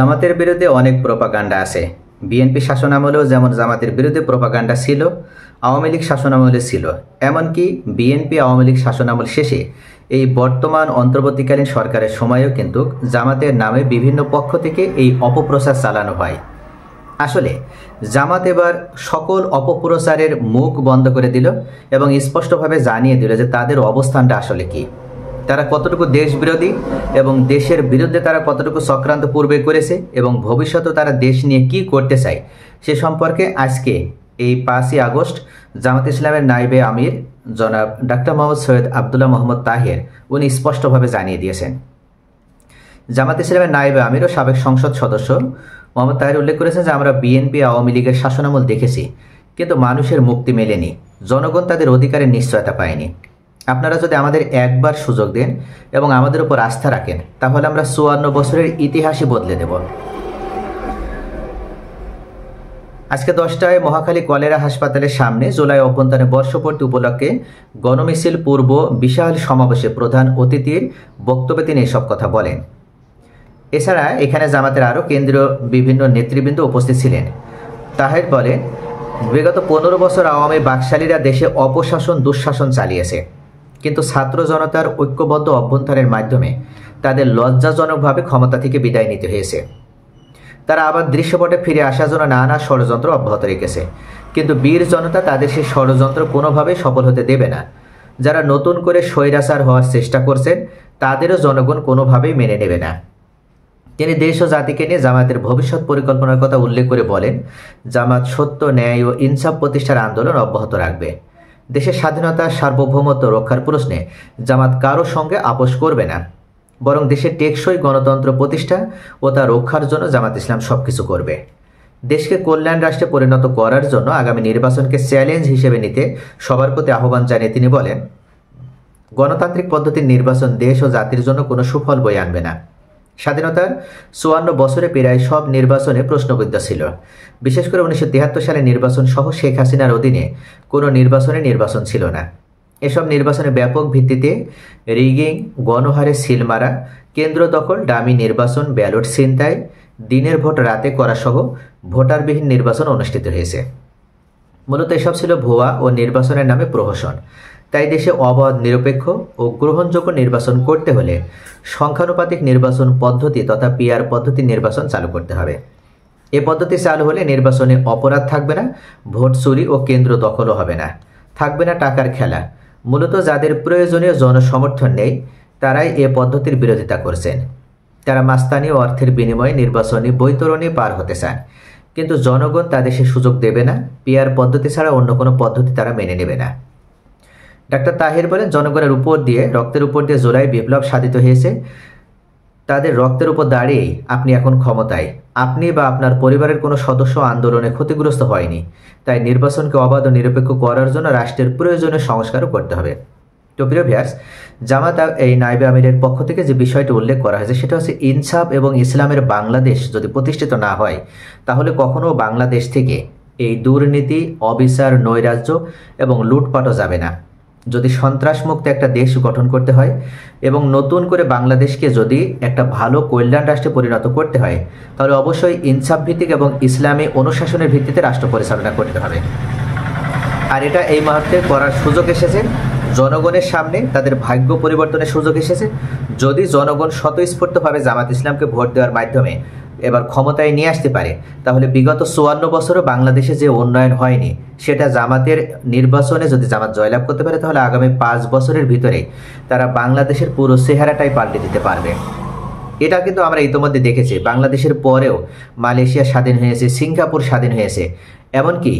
জামাতের বিরুদ্ধে অনেক প্রোপাগান্ডা আছে। বিএনপি শাসনামলেও যেমন জামাতের বিরুদ্ধে প্রোপাগান্ডা ছিল, আওয়ামী লীগ শাসনামলে ছিল। এমনকি বিএনপি আওয়ামী লীগ শাসনামল শেষে এই বর্তমান অন্তর্বর্তীকালীন সরকারের সময়েও কিন্তু জামাতের নামে বিভিন্ন পক্ষ থেকে এই অপপ্রচার চালানো হয়। আসলে জামাত এবার সকল অপপ্রচারের মুখ বন্ধ করে দিল এবং স্পষ্টভাবে জানিয়ে দিল যে তাদের অবস্থানটা আসলে কি, তারা কতটুকু দেশবিরোধী এবং দেশের বিরুদ্ধে তারা কতটুকু চক্রান্ত পূর্বে করেছে এবং ভবিষ্যতে তারা দেশ নিয়ে কি করতে চায় সে সম্পর্কে আজকে এই 5ই আগস্ট জামাত ইসলামের নায়েবে আমির জনাব ডাক্তার মোহাম্মদ সৈয়দ আবদুল্লাহ মোহাম্মদ তাহের উনি স্পষ্টভাবে জানিয়ে দিয়েছেন। জামাত ইসলামের নায়েবে আমির ও সাবেক সংসদ সদস্য মোহাম্মদ তাহের উল্লেখ করেছেন যে আমরা বিএনপি আওয়ামী লীগের শাসনামল দেখেছি, কিন্তু মানুষের মুক্তি মেলেনি, জনগণ তাদের অধিকারের নিশ্চয়তা পায়নি। আপনারা যদি আমাদের একবার সুযোগ দেন এবং আমাদের উপর আস্থা রাখেন তাহলে আমরা 54 বছরের ইতিহাসই বদলে দেব। আজকে 10টায় মহাখালী কলেরা হাসপাতালের সামনে জুলাই অভ্যন্তরে বর্ষপূর্তি উপলক্ষে গণমিছিল পূর্ব বিশাল সমাবেশে প্রধান অতিথির বক্তব্যে তিনি এসব কথা বলেন। এছাড়া এখানে জামাতের আরও কেন্দ্রীয় বিভিন্ন নেতৃবৃন্দ উপস্থিত ছিলেন। তাহের বলেন, বিগত 15 বছর আওয়ামী বাকশালীরা দেশে অপশাসন দুঃশাসন চালিয়েছে, কিন্তু ছাত্র জনতার ঐক্যবদ্ধ অভ্যন্তরের মাধ্যমে তাদের লজ্জাজনকভাবে ক্ষমতা থেকে বিদায় নিতে হয়েছে। তারা আবার দৃশ্যপটে ফিরে আসার জন্য নানা ষড়যন্ত্র অব্যাহত রেখেছে, কিন্তু বীর জনতা তাদের সেই ষড়যন্ত্র কোনোভাবেই সফল হতে দেবে না। যারা নতুন করে স্বৈরাচার হওয়ার চেষ্টা করছেন তাদেরও জনগণ কোনোভাবেই মেনে নেবে না। তিনি দেশ ও জাতিকে নিয়ে জামাতের ভবিষ্যৎ পরিকল্পনার কথা উল্লেখ করে বলেন, জামাত সত্য, ন্যায় ও ইনসাফ প্রতিষ্ঠার আন্দোলন অব্যাহত রাখবে। দেশের স্বাধীনতা সার্বভৌমত্ব রক্ষার প্রশ্নে জামাত কারো সঙ্গে আপোষ করবে না, বরং দেশের টেকসই গণতন্ত্র প্রতিষ্ঠা ও তা রক্ষার জন্য জামাত ইসলাম সবকিছু করবে। দেশকে কল্যাণ রাষ্ট্রে পরিণত করার জন্য আগামী নির্বাচনকে চ্যালেঞ্জ হিসেবে নিতে সবার প্রতি আহ্বান জানিয়ে তিনি বলেন, গণতান্ত্রিক পদ্ধতির নির্বাচন দেশ ও জাতির জন্য কোনো সুফল বয়ে আনবে না। স্বাধীনতার 54 বছরে প্রায় সব নির্বাচনে প্রশ্নবিদ্ধ ছিল। বিশেষ করে 1973 সালে নির্বাচন সহ শেখ হাসিনার অধীনে কোনো নির্বাচন ছিল না। এসব নির্বাচনে ব্যাপক ভিত্তিতে রিগিং, গণহারে সিল মারা, কেন্দ্র দখল, ডামি নির্বাচন, ব্যালট ছিনতাই, দিনের ভোট রাতে করা সহ ভোটারবিহীন নির্বাচন অনুষ্ঠিত হয়েছে। মূলত এসব ছিল ভুয়া ও নির্বাচনের নামে প্রহসন। তাই দেশে অবাধ, নিরপেক্ষ ও গ্রহণযোগ্য নির্বাচন করতে হলে সংখ্যানুপাতিক নির্বাচন পদ্ধতি তথা পিআর পদ্ধতির নির্বাচন চালু করতে হবে। এ পদ্ধতি চালু হলে নির্বাচনে অপরাধ থাকবে না, ভোট চুরি ও কেন্দ্র দখলও হবে না, থাকবে না টাকার খেলা। মূলত যাদের প্রয়োজনীয় জনসমর্থন নেই তারাই এ পদ্ধতির বিরোধিতা করছেন। তারা মাস্তানি ও অর্থের বিনিময়ে নির্বাচনী বৈতরণী পার হতে চান, কিন্তু জনগণ তাদের সে সুযোগ দেবে না। পিআর পদ্ধতি ছাড়া অন্য কোনো পদ্ধতি তারা মেনে নেবে না। ডাক্তার তাহের বলেন, জনগণের উপর দিয়ে, রক্তের উপর দিয়ে জুলাই বিপ্লব সাধিত হয়েছে। তাদের রক্তের উপর দাঁড়িয়েই আপনি এখন ক্ষমতায়। আপনি বা আপনার পরিবারের কোনো সদস্য আন্দোলনে ক্ষতিগ্রস্ত হয়নি। তাই নির্বাচনকে অবাধ ও নিরপেক্ষ করার জন্য রাষ্ট্রের প্রয়োজনীয় সংস্কারও করতে হবে। তো প্রিয় ভিউয়ার্স, জামাত এই নায়েবে আমিরের পক্ষ থেকে যে বিষয়টি উল্লেখ করা হয়েছে সেটা হচ্ছে, ইনসাফ এবং ইসলামের বাংলাদেশ যদি প্রতিষ্ঠিত না হয় তাহলে কখনো বাংলাদেশ থেকে এই দুর্নীতি, অবিচার, নৈরাজ্য এবং লুটপাটও যাবে না। যদি সন্ত্রাসমুক্ত একটা দেশ গঠন করতে হয় এবং নতুন করে বাংলাদেশকে যদি একটা ভালো কল্যাণ রাষ্ট্রে পরিণত করতে হয় তাহলে অবশ্যই ইনসাফ ভিত্তিক এবং ইসলামী অনুশাসনের ভিত্তিতে রাষ্ট্র পরিচালনা করতে হবে। আর এটা এই মুহূর্তে করার সুযোগ এসেছে জনগণের সামনে, তাদের ভাগ্য পরিবর্তনের সুযোগ এসেছে। যদি জনগণ স্বতঃস্ফূর্তভাবে জামাত ইসলামকে ভোট দেওয়ার মাধ্যমে এবার ক্ষমতায় নিয়ে আসতে পারে তাহলে বিগত 54 বছরও বাংলাদেশে যে উন্নয়ন হয়নি সেটা জামাতের নির্বাচনে যদি জামাত জয়লাভ করতে পারে তাহলে আগামী 5 বছরের ভিতরে তারা বাংলাদেশের পুরো চেহারাটাই পাল্টে দিতে পারবে। এটা কিন্তু আমরা ইতিমধ্যে দেখেছি। বাংলাদেশের পরেও মালয়েশিয়া স্বাধীন হয়েছে, সিঙ্গাপুর স্বাধীন হয়েছে, এমনকি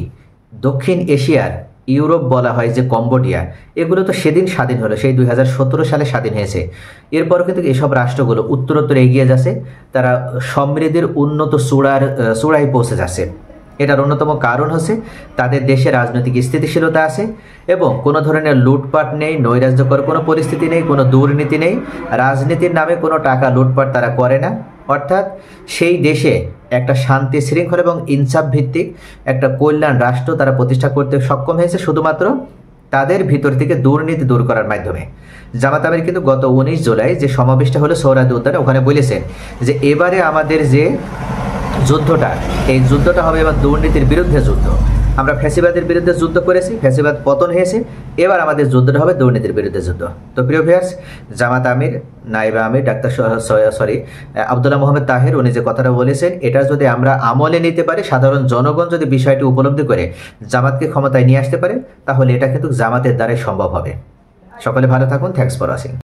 দক্ষিণ এশিয়ার ইউরোপ বলা হয় যে কম্বোডিয়া, এগুলো তো সেদিন স্বাধীন হলো, সেই 2017 সালে স্বাধীন হয়েছে। এরপরও কিন্তু এসব রাষ্ট্রগুলো উত্তরোত্তর এগিয়ে যাচ্ছে, তারা সমৃদ্ধির উন্নত চূড়ায় পৌঁছে যাচ্ছে। এটার অন্যতম কারণ হচ্ছে তাদের দেশে রাজনৈতিক স্থিতিশীলতা আছে এবং কোনো ধরনের লুটপাট নেই, নৈরাজ্যকর কোনো পরিস্থিতি নেই, কোনো দুর্নীতি নেই, রাজনীতির নামে কোনো টাকা লুটপাট তারা করে না। অর্থাৎ সেই দেশে একটা শান্তি শৃঙ্খলা এবং ইনসাফ ভিত্তিক একটা কল্যাণ রাষ্ট্র তারা প্রতিষ্ঠা করতে সক্ষম হয়েছে শুধুমাত্র তাদের ভিতর থেকে দুর্নীতি দূর করার মাধ্যমে। জামাত আমির কিন্তু গত 19 জুলাই যে সমাবেশটা হলো সোহরাওয়ার্দী উদ্যানে, ওখানে বলেছেন যে এবারে আমাদের যে যুদ্ধটা, এই যুদ্ধটা হবে এবার দুর্নীতির বিরুদ্ধে যুদ্ধ। আমরা ফ্যাসিবাদের বিরুদ্ধে যুদ্ধ করেছি, ফ্যাসিবাদ পতন হয়েছে, এবার আমাদের যুদ্ধটা হবে দুর্নীতির বিরুদ্ধে যুদ্ধ। তো প্রিয় ভিউয়ার্স, জামাত আমির, নায়েবে আমির ডাক্তার আব্দুল্লাহ মোহাম্মদ তাহের উনি যে কথাটা বলেছেন, এটা যদি আমরা আমলে নিতে পারি, সাধারণ জনগণ যদি বিষয়টি উপলব্ধি করে জামাতকে ক্ষমতায় নিয়ে আসতে পারে, তাহলে এটা কিন্তু জামাতের দ্বারাই সম্ভব হবে। সকলে ভালো থাকুন। Thanks for watching.